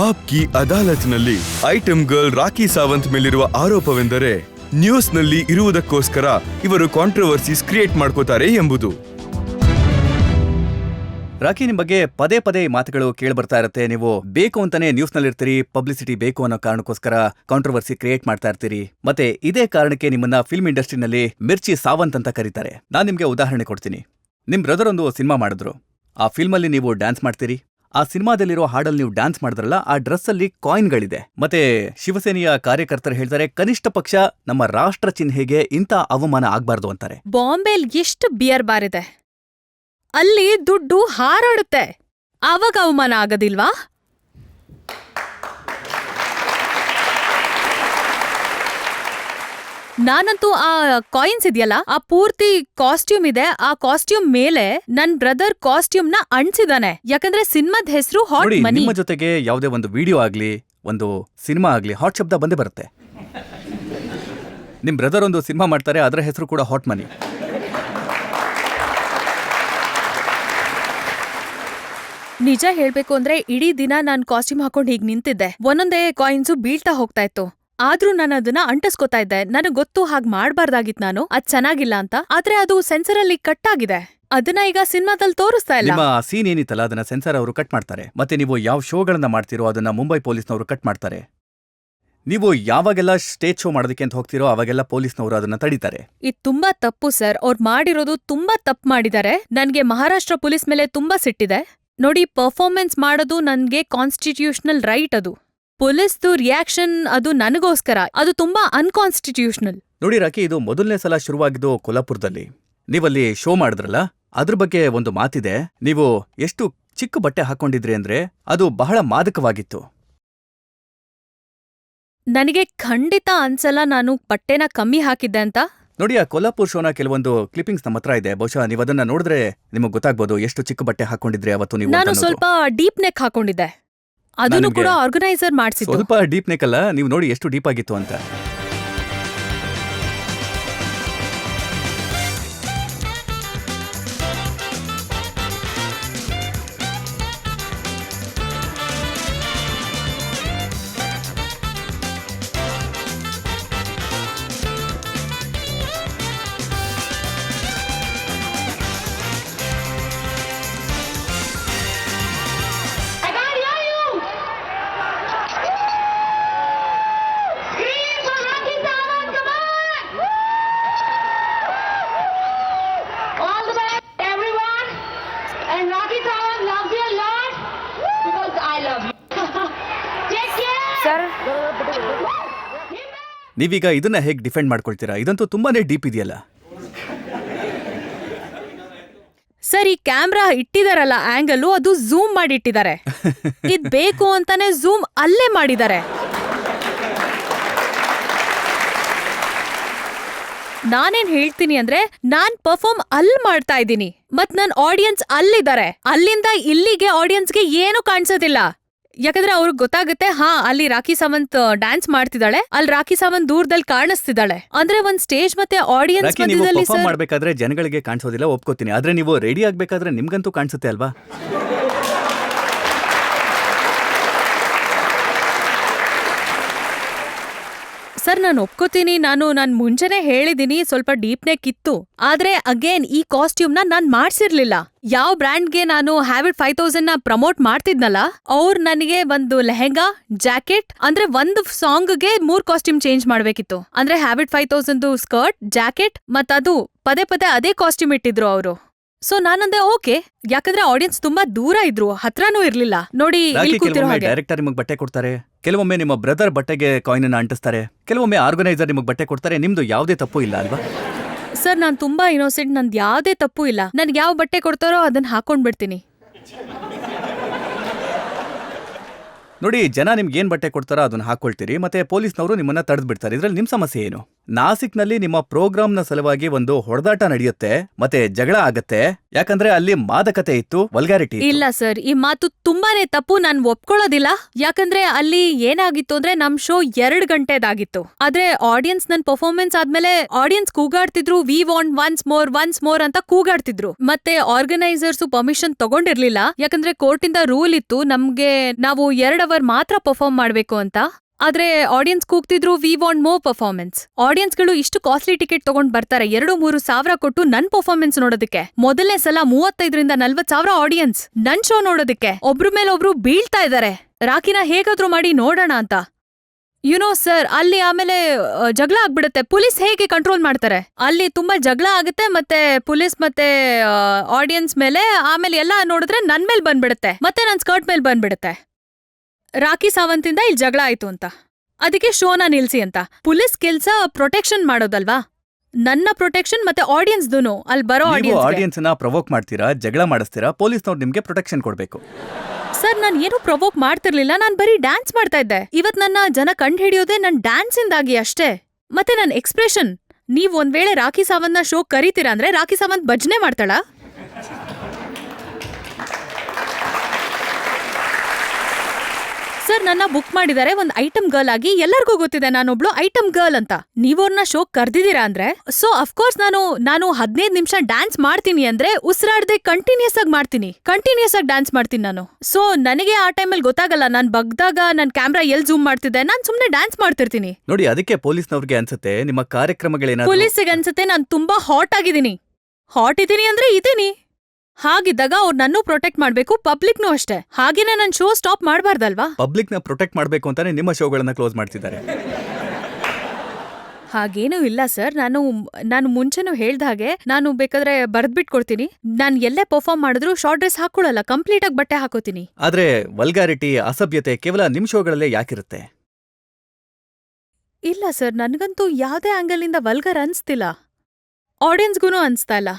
Aapki ಅದಾಲತ್ನಲ್ಲಿ item girl rakhi Sawant ಮೇಲಿರುವ ಆರೋಪವೆಂದರೆ ನ್ಯೂಸ್ನಲ್ಲಿ ಇರುವುದಕ್ಕೋಸ್ಕರ ಇವರು controversies create ಮಾಡ್ಕೋತಾರೆ ಎಂಬುದು. ರಾಖಿ, ನಿಮ್ ಬಗ್ಗೆ ಪದೇ ಪದೇ ಮಾತುಗಳು ಕೇಳಿ ಇರುತ್ತೆ. ನೀವು ಬೇಕು ಅಂತಾನೆ ನ್ಯೂಸ್ನಲ್ಲಿ ಇರ್ತೀರಿ, ಪಬ್ಲಿಸಿಟಿ ಬೇಕು ಅನ್ನೋ ಕಾರಣಕ್ಕೋಸ್ಕರ ಕಾಂಟ್ರವರ್ಸಿ ಕ್ರಿಯೇಟ್ ಮಾಡ್ತಾ ಇರ್ತೀರಿ. ಮತ್ತೆ ಇದೇ ಕಾರಣಕ್ಕೆ ನಿಮ್ಮನ್ನ ಫಿಲ್ಮ್ ಇಂಡಸ್ಟ್ರಿನಲ್ಲಿ ಮಿರ್ಚಿ ಸಾವಂತ್ ಅಂತ ಕರೀತಾರೆ. ನಾನ್ ನಿಮ್ಗೆ ಉದಾಹರಣೆ ಕೊಡ್ತೀನಿ. ನಿಮ್ ಬ್ರದರ್ ಒಂದು ಸಿನಿಮಾ ಮಾಡಿದ್ರು. ಆ ಫಿಲ್ಮಲ್ಲಿ ನೀವು ಡ್ಯಾನ್ಸ್ ಮಾಡ್ತೀರಿ. ಆ ಸಿನಿಮಾದಲ್ಲಿರೋ ಹಾಡಲ್ಲಿ ನೀವು ಡ್ಯಾನ್ಸ್ ಮಾಡಿದ್ರಲ್ಲ, ಆ ಡ್ರೆಸ್ ಅಲ್ಲಿ ಕಾಯಿನ್ಗಳಿದೆ. ಮತ್ತೆ ಶಿವಸೇನೆಯ ಕಾರ್ಯಕರ್ತರು ಹೇಳ್ತಾರೆ, ಕನಿಷ್ಠ ಪಕ್ಷ ನಮ್ಮ ರಾಷ್ಟ್ರ ಚಿಹ್ನೆಗೆ ಇಂಥ ಅವಮಾನ ಆಗ್ಬಾರ್ದು ಅಂತಾರೆ. ಬಾಂಬೆಲ್ ಎಷ್ಟು ಬಿಯರ್ ಬಾರ್ ಇದೆ, ಅಲ್ಲಿ ದುಡ್ಡು ಹಾರಾಡುತ್ತೆ, ಆವಾಗ ಅವಮಾನ ಆಗೋದಿಲ್ವಾ? ನಾನಂತೂ ಆ ಕಾಯಿನ್ಸ್ ಇದೆಯಲ್ಲ, ಆ ಪೂರ್ತಿ ಕಾಸ್ಟ್ಯೂಮ್ ಇದೆ. ಆ ಕಾಸ್ಟ್ಯೂಮ್ ಮೇಲೆ ನನ್ ಬ್ರದರ್ ಕಾಸ್ಟ್ಯೂಮ್ ನ ಅಂಟಿಸಿದಾನೆ. ಯಾಕಂದ್ರೆ ಸಿನಿಮಾದ ಹೆಸರು ಹಾಟ್ ಮನಿ. ನಿಮ್ಮ ಜೊತೆಗೆ ಯಾವುದೇ ಒಂದು ವಿಡಿಯೋ ಆಗ್ಲಿ, ಒಂದು ಸಿನಿಮಾ ಆಗ್ಲಿ, ಹಾಟ್ ಶಬ್ದ ಬಂದೇ ಬರುತ್ತೆ. ನಿಮ್ ಬ್ರದರ್ ಒಂದು ಸಿನಿಮಾ ಮಾಡ್ತಾರೆ, ಅದರ ಹೆಸರು ಕೂಡ ಹಾಟ್ ಮನಿ. ನಿಜ ಹೇಳ್ಬೇಕು ಅಂದ್ರೆ ಇಡೀ ದಿನ ನಾನ್ ಕಾಸ್ಟ್ಯೂಮ್ ಹಾಕೊಂಡ್ ಹೀಗ್ ನಿಂತಿದ್ದೆ. ಒಂದೊಂದೇ ಕಾಯಿನ್ಸು ಬೀಳ್ತಾ ಹೋಗ್ತಾ ಇತ್ತು. ಆದ್ರೂ ನಾನು ಅದನ್ನ ಅಂಟಿಸ್ಕೊತಾ ಇದ್ದೆ. ನನಗ್ ಗೊತ್ತು ಹಾಗ್ ಮಾಡ್ಬಾರ್ದಾಗಿತ್, ನಾನು ಅದ್ ಚೆನ್ನಾಗಿಲ್ಲ ಅಂತ. ಆದ್ರೆ ಅದು ಸೆನ್ಸರ್ ಅಲ್ಲಿ ಕಟ್ ಆಗಿದೆ. ಅದನ್ನ ಈಗ ಸಿನಿಮಾದಲ್ಲಿ ತೋರಿಸ್ತಾ ಇಲ್ಲ. ನಿಮ್ಮ ಸೀನ್ ಏನಿತ್ತಲ್ಲ, ಅದನ್ನ ಸೆನ್ಸರ್ ಅವರು ಕಟ್ ಮಾಡ್ತಾರೆ. ಮತ್ತೆ ನೀವು ಯಾವ ಶೋಗಳನ್ನ ಮಾಡ್ತಿರೋ ಅದನ್ನ ಮುಂಬೈ ಪೊಲೀಸ್ನವರು ಕಟ್ ಮಾಡ್ತಾರೆ. ನೀವು ಯಾವಾಗೆಲ್ಲ ಸ್ಟೇಜ್ ಶೋ ಮಾಡೋದಕ್ಕೆ ಅಂತ ಹೋಗ್ತಿರೋ ಅವಾಗೆಲ್ಲ ಪೊಲೀಸ್ನವರು ಅದನ್ನ ತಡೀತಾರೆ. ಇದು ತುಂಬಾ ತಪ್ಪು ಸರ್. ಅವ್ರು ಮಾಡಿರೋದು ತುಂಬಾ ತಪ್ಪು ಮಾಡಿದ್ದಾರೆ. ನನ್ಗೆ ಮಹಾರಾಷ್ಟ್ರ ಪೊಲೀಸ್ ಮೇಲೆ ತುಂಬಾ ಸಿಟ್ಟಿದೆ. ನೋಡಿ, ಪರ್ಫಾರ್ಮೆನ್ಸ್ ಮಾಡೋದು ನನ್ಗೆ ಕಾನ್ಸ್ಟಿಟ್ಯೂಷನಲ್ ರೈಟ್. ಅದು ಪೊಲೀಸ್ದು ರಿಯಾಕ್ಷನ್ ಅದು ನನಗೋಸ್ಕರ, ಅದು ತುಂಬಾ ಅನ್ಕಾನ್ಸ್ಟಿಟ್ಯೂಷನಲ್. ನೋಡಿ ರಾಕಿ, ಇದು ಮೊದಲನೇ ಸಲ ಶುರುವಾಗಿದ್ದು ಕೊಲ್ಲಾಪುರದಲ್ಲಿ. ನೀವಲ್ಲಿ ಶೋ ಮಾಡಿದ್ರಲ್ಲ, ಅದ್ರ ಬಗ್ಗೆ ಒಂದು ಮಾತಿದೆ. ನೀವು ಎಷ್ಟು ಚಿಕ್ಕ ಬಟ್ಟೆ ಹಾಕೊಂಡಿದ್ರಿ ಅಂದ್ರೆ ಅದು ಬಹಳ ಮಾದಕವಾಗಿತ್ತು. ನನಗೆ ಖಂಡಿತ ಅನ್ಸಲ್ಲ ನಾನು ಬಟ್ಟೆನ ಕಮ್ಮಿ ಹಾಕಿದ್ದೆ ಅಂತ. ನೋಡಿ, ಆ ಕೊಲ್ಲಾಪುರ್ ಶೋನ ಕೆಲವೊಂದು ಕ್ಲಿಪ್ಪಿಂಗ್ಸ್ ನಮ್ಮ ಹತ್ರ ಇದೆ. ಬಹುಶಃ ನೀವು ಅದನ್ನ ನೋಡಿದ್ರೆ ನಿಮಗೆ ಗೊತ್ತಾಗ್ಬೋದು ಎಷ್ಟು ಚಿಕ್ಕ ಬಟ್ಟೆ ಹಾಕೊಂಡಿದ್ರಿ ಅವತ್ತು ನೀವು. ನಾನು ಸ್ವಲ್ಪ ಡೀಪ್ ನೆಕ್ ಹಾಕೊಂಡಿದ್ದೆ. ಅದನ್ನು ಕೂಡ ಆರ್ಗನೈಸರ್ ಮಾಡಿಸಿದ್ದು. ಸ್ವಲ್ಪ ಡೀಪ್ ನೆಕ್ ಅಲ್ಲ, ನೀವು ನೋಡಿ ಎಷ್ಟು ಡೀಪ್ ಆಗಿತ್ತು ಅಂತ. ನೀವೀಗ ಇದನ್ನ ಹೇಗೆ ಡಿಫೆಂಡ್ ಮಾಡ್ಕೊಳ್ತೀರಾ? ಇದಂತೂ ತುಂಬಾನೇ ಡೀಪ್ ಇದೆಯಲ್ಲ. ಸರ್, ಈ ಕ್ಯಾಮ್ರಾ ಇಟ್ಟಿದಾರಲ್ಲ ಆಂಗಲ್, ಅದು ಝೂಮ್ ಮಾಡಿ ಇಟ್ಟಿದ್ದಾರೆ. ಇದ್ ಬೇಕು ಅಂತಾನೆ ಝೂಮ್ ಅಲ್ಲೇ ಮಾಡಿದ್ದಾರೆ. ನಾನೇನ್ ಹೇಳ್ತೀನಿ ಅಂದ್ರೆ, ನಾನ್ ಪರ್ಫಾರ್ಮ್ ಅಲ್ಲಿ ಮಾಡ್ತಾ ಇದ್ದೀನಿ, ಮತ್ ನನ್ ಆಡಿಯನ್ಸ್ ಅಲ್ಲಿದ್ದಾರೆ. ಅಲ್ಲಿಂದ ಇಲ್ಲಿಗೆ ಆಡಿಯನ್ಸ್ಗೆ ಏನು ಕಾಣಿಸೋದಿಲ್ಲ. ಯಾಕಂದ್ರೆ ಅವ್ರಿಗೆ ಗೊತ್ತಾಗುತ್ತೆ, ಹಾ ಅಲ್ಲಿ ರಾಖಿ ಸಾವಂತ್ ಡ್ಯಾನ್ಸ್ ಮಾಡ್ತಿದ್ದಾಳೆ, ಅಲ್ಲಿ ರಾಖಿ ಸಾವಂತ್ ದೂರದಲ್ಲಿ ಕಾಣಿಸ್ತಿದ್ದಾಳೆ ಅಂದ್ರೆ. ಒಂದ್ ಸ್ಟೇಜ್ ಮತ್ತೆ ಆಡಿಯನ್ಸ್ ಮಧ್ಯದಲ್ಲಿ ಮಾಡ್ಬೇಕಾದ್ರೆ ಜನಗಳಿಗೆ ಕಾಣಿಸೋದಿಲ್ಲ, ಒಪ್ಕೋತೀನಿ. ಆದ್ರೆ ನೀವು ರೆಡಿ ಆಗ್ಬೇಕಾದ್ರೆ ನಿಮ್ಗಂತೂ ಕಾಣಿಸುತ್ತೆ ಅಲ್ವಾ? ಸರ್, ನಾನು ಒಪ್ಕೋತೀನಿ. ನಾನ್ ಮುಂಚೆನೆ ಹೇಳಿದೀನಿ ಸ್ವಲ್ಪ ಡೀಪ್ ನೆಕ್ ಇತ್ತು. ಆದ್ರೆ ಅಗೇನ್ ಈ ಕಾಸ್ಟ್ಯೂಮ್ ನಾನ್ ಮಾಡ್ಸಿರ್ಲಿಲ್ಲ. ಯಾವ ಬ್ರ್ಯಾಂಡ್ಗೆ ನಾನು ಹ್ಯಾಬಿಟ್ 5000 ನ ಪ್ರಮೋಟ್ ಮಾಡ್ತಿದ್ನಲ್ಲ, ಅವ್ರು ನನಗೆ ಒಂದು ಲೆಹೆಂಗಾ, ಜಾಕೆಟ್, ಅಂದ್ರೆ ಒಂದು ಸಾಂಗ್ಗೆ 3 ಕಾಸ್ಟ್ಯೂಮ್ ಚೇಂಜ್ ಮಾಡ್ಬೇಕಿತ್ತು. ಅಂದ್ರೆ ಹ್ಯಾಬಿಟ್ 5000 ಸ್ಕರ್ಟ್, ಜಾಕೆಟ್ ಮತ್ತದು ಪದೇ ಪದೇ ಅದೇ ಕಾಸ್ಟ್ಯೂಮ್ ಇಟ್ಟಿದ್ರು ಅವರು. ಸೊ ನಾನಂದೆ ಓಕೆ, ಯಾಕಂದ್ರೆ ಆಡಿಯನ್ಸ್ ತುಂಬಾ ದೂರ ಇದ್ರು, ಹತ್ರನೂ ಇರ್ಲಿಲ್ಲ. ನೋಡಿ, ಡೈರೆಕ್ಟರ್ ನಿಮಗೆ ಬಟ್ಟೆ ಕೊಡ್ತಾರೆ, ಕೆಲವೊಮ್ಮೆ ನಿಮ್ಮ ಬ್ರದರ್ ಬಟ್ಟೆಗೆ ಕಾಯಿನ್ ಅನ್ನು ಅಂಟಿಸ್ತಾರೆ, ಕೆಲವೊಮ್ಮೆ ಆರ್ಗನೈಸರ್ ನಿಮಗೆ ಬಟ್ಟೆ ಕೊಡ್ತಾರೆ. ನಿಮ್ದು ಯಾವುದೇ ತಪ್ಪು ಇಲ್ಲ ಅಲ್ವಾ? ಸರ್, ನಾನ್ ತುಂಬಾ ಇನ್ನೋಸೆಂಟ್, ನಂದು ಯಾವುದೇ ತಪ್ಪು ಇಲ್ಲ. ನನ್ಗೆ ಯಾವ ಬಟ್ಟೆ ಕೊಡ್ತಾರೋ ಅದನ್ನ ಹಾಕೊಂಡ್ಬಿಡ್ತೀನಿ. ನೋಡಿ, ಜನ ನಿಮ್ಗೆ ಏನ್ ಬಟ್ಟೆ ಕೊಡ್ತಾರೋ ಅದನ್ನ ಹಾಕೊಳ್ತೀರಿ, ಮತ್ತೆ ಪೊಲೀಸ್ನವರು ನಿಮ್ಮನ್ನ ತಡೆದು ಬಿಡ್ತಾರೆ. ಇದ್ರಲ್ಲಿ ನಿಮ್ ಸಮಸ್ಯೆ ಏನು? ನಾಸಿಕ್ನಲ್ಲಿ ನಿಮ್ಮ ಪ್ರೋಗ್ರಾಮ್ನ ಸಲುವಾಗಿ ಒಂದು ಹೊಡೆದಾಟ ನಡೆಯುತ್ತೆ ಮತ್ತೆ ಜಗಳ ಆಗತ್ತೆ, ಯಾಕಂದ್ರೆ ಅಲ್ಲಿ ಮಾದಕತೆ ಇತ್ತು, ವಲ್ಗಾರಿಟಿ ಇತ್ತು. ಇಲ್ಲ ಸರ್, ಈ ಮಾತು ತುಂಬಾನೇ ತಪ್ಪು, ನಾನ್ ಒಪ್ಕೊಳ್ಳೋದಿಲ್ಲ. ಯಾಕಂದ್ರೆ ಅಲ್ಲಿ ಏನಾಗಿತ್ತು ಅಂದ್ರೆ ನಮ್ ಶೋ 2 ಗಂಟೆದಾಗಿತ್ತು. ಆದ್ರೆ ಆಡಿಯನ್ಸ್ ನನ್ ಪರ್ಫಾರ್ಮೆನ್ಸ್ ಆದ್ಮೇಲೆ ಆಡಿಯನ್ಸ್ ಕೂಗಾಡ್ತಿದ್ರು, ವಿ ವಾಂಟ್ ಒನ್ಸ್ ಮೋರ್ ಅಂತ ಕೂಗಾಡ್ತಿದ್ರು. ಮತ್ತೆ ಆರ್ಗನೈಸರ್ಸ್ ಪರ್ಮಿಷನ್ ತಗೊಂಡಿರ್ಲಿಲ್ಲ, ಯಾಕಂದ್ರೆ ಕೋರ್ಟ್ ಇಂದ ರೂಲ್ ಇತ್ತು ನಮ್ಗೆ ನಾವು 2 ಅವರ್ ಮಾತ್ರ ಪರ್ಫಾರ್ಮ್ ಮಾಡ್ಬೇಕು ಅಂತ. ಆದ್ರೆ ಆಡಿಯನ್ಸ್ ಕೂಗ್ತಿದ್ರು, ವಿ ವಾಂಟ್ ಮೋರ್ ಪರ್ಫಾರ್ಮೆನ್ಸ್. ಆಡಿಯನ್ಸ್ಗಳು ಇಷ್ಟು ಕಾಸ್ಟ್ಲಿ ಟಿಕೆಟ್ ತಗೊಂಡ್ ಬರ್ತಾರೆ, 2-3 ಸಾವಿರ ಕೊಟ್ಟು ನನ್ ಪರ್ಫಾರ್ಮೆನ್ಸ್ ನೋಡೋದಕ್ಕೆ. ಮೊದಲನೇ ಸಲ 35,000-40 ಸಾವಿರ ಆಡಿಯನ್ಸ್ ನನ್ ಶೋ ನೋಡೋದಕ್ಕೆ ಒಬ್ರು ಮೇಲೆ ಒಬ್ರು ಬೀಳ್ತಾ ಇದಾರೆ. ರಾಕಿನ ಹೇಗಾದ್ರೂ ಮಾಡಿ ನೋಡೋಣ ಅಂತ. ಯುನೋ ಸರ್, ಅಲ್ಲಿ ಆಮೇಲೆ ಜಗಳ ಆಗ್ಬಿಡುತ್ತೆ. ಪೊಲೀಸ್ ಹೇಗೆ ಕಂಟ್ರೋಲ್ ಮಾಡ್ತಾರೆ? ಅಲ್ಲಿ ತುಂಬಾ ಜಗಳ ಆಗುತ್ತೆ, ಮತ್ತೆ ಪೊಲೀಸ್ ಮತ್ತೆ ಆಡಿಯನ್ಸ್ ಮೇಲೆ, ಆಮೇಲೆ ಎಲ್ಲ ನೋಡಿದ್ರೆ ನನ್ ಮೇಲ್ ಬಂದ್ಬಿಡುತ್ತೆ, ಮತ್ತೆ ನನ್ ಸ್ಕರ್ಟ್ ಮೇಲ್ ಬಂದ್ಬಿಡುತ್ತೆ. ರಾಕಿ ಸಾವಂತಿಂದ ಇಲ್ಲಿ ಜಗಳ ಆಯ್ತು ಅಂತ, ಅದಕ್ಕೆ ಶೋನ ನಿಲ್ಸಿ ಅಂತ. ಪೊಲೀಸ್ ಕೆಲ್ಸ ಪ್ರೊಟೆಕ್ಷನ್ ಮಾಡೋದಲ್ವಾ, ನನ್ನ ಪ್ರೊಟೆಕ್ಷನ್ ಮತ್ತೆ ಆಡಿಯನ್ಸ್ದೂನು. ಅಲ್ಲಿ ಬರೋ ಆಡಿಯನ್ಸ್ ನ ಪ್ರವೋಕ್ ಮಾಡ್ತೀರಾ, ಜಗಳ ಮಾಡಿಸ್ತೀರಾ, ಪೊಲೀಸ್ನವ್ರು ನಿಮ್ಗೆ ಪ್ರೊಟೆಕ್ಷನ್ ಕೊಡ್ಬೇಕು. ಸರ್, ನಾನ್ ಏನು ಪ್ರವೋಕ್ ಮಾಡ್ತಿರ್ಲಿಲ್ಲ, ನಾನ್ ಬರೀ ಡ್ಯಾನ್ಸ್ ಮಾಡ್ತಾ ಇದ್ದೆ. ಇವತ್ ನನ್ನ ಜನ ಕಂಡು ಹಿಡಿಯೋದೇ ನನ್ ಡ್ಯಾನ್ಸ್ ಇಂದಾಗಿ ಅಷ್ಟೇ, ಮತ್ತೆ ನನ್ ಎಕ್ಸ್ಪ್ರೆಷನ್. ನೀವ್ ಒಂದ್ ವೇಳೆ ರಾಕಿ ಸಾವಂತ್ನ ಶೋ ಕರೀತೀರಾ ಅಂದ್ರೆ ರಾಕಿ ಸಾವಂತ್ ಭಜನೆ ಮಾಡ್ತಾಳ? ಸರ್, ನನ್ನ ಬುಕ್ ಮಾಡಿದ್ದಾರೆ ಒಂದ್ ಐಟಮ್ ಗರ್ಲ್ ಆಗಿ. ಎಲ್ಲರಿಗೂ ಗೊತ್ತಿದೆ ನಾನೊಬ್ಳು ಐಟಮ್ ಗರ್ಲ್ ಅಂತ. ನೀವವ್ರನ್ನ ಶೋ ಕರ್ದಿದ್ದೀರಾ ಅಂದ್ರೆ ಸೊ ಅಫ್ಕೋರ್ಸ್ ನಾನು 15 ನಿಮಿಷ ಡ್ಯಾನ್ಸ್ ಮಾಡ್ತೀನಿ ಅಂದ್ರೆ ಉಸಿರಾಡದೆ ಕಂಟಿನ್ಯೂಸ್ ಆಗಿ ಡ್ಯಾನ್ಸ್ ಮಾಡ್ತೀನಿ ನಾನು. ಸೊ ನನಗೆ ಆ ಟೈಮಲ್ಲಿ ಗೊತ್ತಾಗಲ್ಲ, ನಾನ್ ಬಗ್ದಾಗ ನನ್ ಕ್ಯಾಮ್ರಾ ಎಲ್ ಜೂಮ್ ಮಾಡ್ತಿದ್ದೆ, ನಾನ್ ಸುಮ್ನೆ ಡ್ಯಾನ್ಸ್ ಮಾಡ್ತಿರ್ತೀನಿ. ನೋಡಿ, ಅದಕ್ಕೆ ಪೊಲೀಸ್ನವ್ರಿಗೆ ಅನ್ಸುತ್ತೆ ನಿಮ್ಮ ಕಾರ್ಯಕ್ರಮಗಳೇನಾದ್ರು. ಪೊಲೀಸಿಗೆ ಅನ್ಸುತ್ತೆ ನಾನ್ ತುಂಬಾ ಹಾಟ್ ಇದ್ದೀನಿ ಅಂದ್ರೆ ಇದೀನಿ. ಹಾಗಿದ್ದಾಗ ಅವ್ರು ನನ್ನೂ ಪ್ರೊಟೆಕ್ಟ್ ಮಾಡ್ಬೇಕು, ಪಬ್ಲಿಕ್ನೂ ಅಷ್ಟೇ. ಹಾಗೇನೆ ನನ್ ಶೋ ಸ್ಟಾಪ್ ಮಾಡ್ಬಾರ್ದಲ್ವಾ? ಪಬ್ಲಿಕ್ ನ ಪ್ರೊಟೆಕ್ಟ್ ಮಾಡ್ಬೇಕು ಅಂತಾನೆ ನಿಮ್ಮ ಶೋಗಳನ್ನ ಕ್ಲೋಸ್ ಮಾಡ್ತಿದ್ದಾರೆ. ಹಾಗೇನೂ ಇಲ್ಲ ಸರ್, ನಾನು ಮುಂಚೆನೂ ಹೇಳ್ದ ಹಾಗೆ ನಾನು ಬೇಕಾದ್ರೆ ಬರ್ದ್ಬಿಟ್ಕೊಡ್ತೀನಿ. ನಾನ್ ಎಲ್ಲೇ ಪರ್ಫಾರ್ಮ್ ಮಾಡಿದ್ರು ಶಾರ್ಟ್ ಡ್ರೆಸ್ ಹಾಕೊಳ್ಳಲ್ಲ, ಕಂಪ್ಲೀಟ್ ಆಗಿ ಬಟ್ಟೆ ಹಾಕೋತೀನಿ. ಆದ್ರೆ ವಲ್ಗಾರಿಟಿ, ಅಸಭ್ಯತೆ ಕೇವಲ ನಿಮ್ ಶೋಗಳಲ್ಲೇ ಯಾಕಿರುತ್ತೆ? ಇಲ್ಲ ಸರ್, ನನ್ಗಂತೂ ಯಾವ್ದೇ ಆಂಗಲ್ ಇಂದ ವಲ್ಗರ್ ಅನ್ಸ್ತಿಲ್ಲ, ಆಡಿಯನ್ಸ್ಗೂ ಅನ್ಸ್ತಾ ಇಲ್ಲ.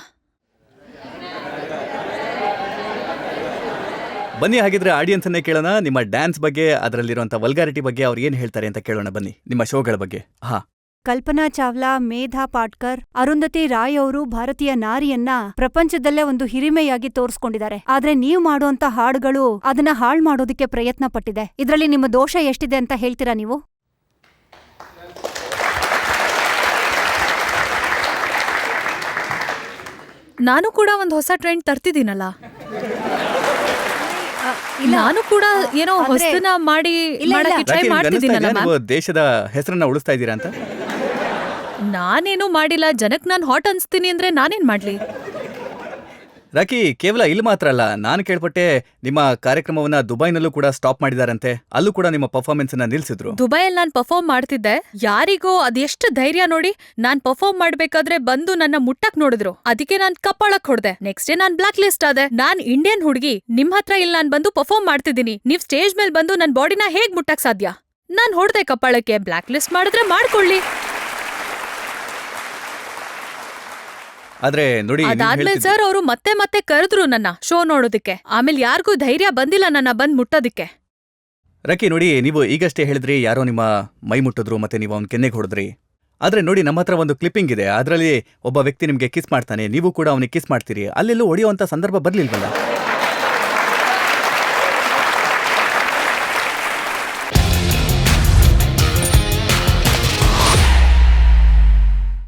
ಬನ್ನಿ, ಹಾಗಿದ್ರೆ ಆಡಿಯನ್ಸ್ ಅನ್ನೇ ಕೇಳೋಣ ನಿಮ್ಮ ಡ್ಯಾನ್ಸ್ ಬಗ್ಗೆ, ಅದರಲ್ಲಿರುವಂತ ವಲ್ಗಾರಿಟಿ ಬಗ್ಗೆ ಅವ್ರು ಏನ್ ಹೇಳ್ತಾರೆ ಅಂತ ಕೇಳೋಣ. ಬನ್ನಿ, ನಿಮ್ಮ ಶೋಗಳ ಬಗ್ಗೆ. ಕಲ್ಪನಾ ಚಾವ್ಲಾ, ಮೇಧಾ ಪಾಟ್ಕರ್, ಅರುಂಧತಿ ರಾಯ್ ಅವರು ಭಾರತೀಯ ನಾರಿಯನ್ನ ಪ್ರಪಂಚದಲ್ಲೇ ಒಂದು ಹಿರಿಮೆಯಾಗಿ ತೋರಿಸ್ಕೊಂಡಿದ್ದಾರೆ. ಆದ್ರೆ ನೀವು ಮಾಡುವಂತ ಹಾಡುಗಳು ಅದನ್ನ ಹಾಳ್ ಮಾಡೋದಕ್ಕೆ ಪ್ರಯತ್ನ ಪಟ್ಟಿದೆ. ಇದ್ರಲ್ಲಿ ನಿಮ್ಮ ದೋಷ ಎಷ್ಟಿದೆ ಅಂತ ಹೇಳ್ತೀರಾ ನೀವು? ನಾನು ಕೂಡ ಒಂದು ಹೊಸ ಟ್ರೆಂಡ್ ತರ್ತಿದ್ದೀನಲ್ಲ, ನಾನು ಕೂಡ ಏನೋ ಹೊಸನ ಮಾಡಕ್ಕೆ ಟ್ರೈ ಮಾಡ್ತಿದ್ದೀನಲ್ಲ ಮ್ಯಾಮ್. ನೀವು ದೇಶದ ಹೆಸರನ್ನ ಉಳಿಸ್ತಾ ಇದ್ದೀರಾ ಅಂತ? ನಾನೇನು ಮಾಡಿಲ್ಲ, ಜನಕ್ ನಾನ್ ಹಾಟ್ ಅನ್ಸ್ತೀನಿ ಅಂದ್ರೆ ನಾನೇನ್ ಮಾಡ್ಲಿ? ರಾಕಿ, ಕೇವಲ ಇಲ್ಲಿ ಮಾತ್ರ ಅಲ್ಲ, ನಾನು ಕೇಳ್ಪಟ್ಟೆ ನಿಮ್ಮ ಕಾರ್ಯಕ್ರಮವನ್ನ ದುಬೈನಲ್ಲೂ ಕೂಡ ಸ್ಟಾಪ್ ಮಾಡಿದಾರಂತೆ. ಅಲ್ಲೂ ಕೂಡ ನಿಮ್ಮ ಪರ್ಫಾರ್ಮೆನ್ಸ್ ಅನ್ನ ನಿಲ್ಸಿದ್ರು. ದುಬೈಯಲ್ಲಿ ನಾನ್ ಪರ್ಫಾರ್ಮ್ ಮಾಡ್ತಿದ್ದೆ, ಯಾರಿಗೋ ಅದೆಷ್ಟು ಧೈರ್ಯ ನೋಡಿ. ನಾನ್ ಪರ್ಫಾರ್ಮ್ ಮಾಡ್ಬೇಕಾದ್ರೆ ಬಂದು ನನ್ನ ಮುಟ್ಟಕ್ ನೋಡಿದ್ರು, ಅದಕ್ಕೆ ನಾನ್ ಕಪ್ಪಾಳಕ್ ಹೊಡ್ದೆ. ನೆಕ್ಸ್ಟ್ ಡೇ ನಾನ್ ಬ್ಲಾಕ್ ಲಿಸ್ಟ್ ಆದೆ. ನಾನ್ ಇಂಡಿಯನ್ ಹುಡುಗಿ, ನಿಮ್ ಹತ್ರ ಇಲ್ಲಿ ನಾನ್ ಬಂದು ಪರ್ಫಾರ್ಮ್ ಮಾಡ್ತಿದ್ದೀನಿ, ನೀವ್ ಸ್ಟೇಜ್ ಮೇಲೆ ಬಂದು ನನ್ ಬಾಡಿನ ಹೇಗ್ ಮುಟ್ಟಕ್ ಸಾಧ್ಯ? ನಾನ್ ಹೊಡ್ದೆ ಕಪ್ಪಾಳಕ್ಕೆ. ಬ್ಲಾಕ್ ಲಿಸ್ಟ್ ಮಾಡಿದ್ರೆ ಮಾಡ್ಕೊಳ್ಳಿ. ಆದ್ರೆ ನೋಡಿ, ಅದಾದ್ಮೇಲೆ ಸರ್ ಅವರು ಮತ್ತೆ ಕರೆದ್ರು ನನ್ನ ಶೋ ನೋಡೋದಕ್ಕೆ. ಆಮೇಲೆ ಯಾರಿಗೂ ಧೈರ್ಯ ಬಂದಿಲ್ಲ ನನ್ನ ಬಂದ್ ಮುಟ್ಟೋದಕ್ಕೆ. ರಾಕಿ, ನೋಡಿ, ನೀವು ಈಗಷ್ಟೇ ಹೇಳಿದ್ರಿ ಯಾರೋ ನಿಮ್ಮ ಮೈ ಮುಟ್ಟಿದ್ರು ಮತ್ತೆ ನೀವು ಅವ್ನ ಕೆನ್ನೆಗೆ ಹೊಡೆದ್ರಿ. ಆದ್ರೆ ನೋಡಿ, ನಮ್ಮ ಹತ್ರ ಒಂದು ಕ್ಲಿಪ್ಪಿಂಗ್ ಇದೆ, ಅದರಲ್ಲಿ ಒಬ್ಬ ವ್ಯಕ್ತಿ ನಿಮ್ಗೆ ಕಿಸ್ ಮಾಡ್ತಾನೆ, ನೀವು ಕೂಡ ಅವನಿಗೆ ಕಿಸ್ ಮಾಡ್ತೀರಿ. ಅಲ್ಲೆಲ್ಲೂ ಹೊಡೆಯುವಂತ ಸಂದರ್ಭ ಬರ್ಲಿಲ್ವಲ್ಲ?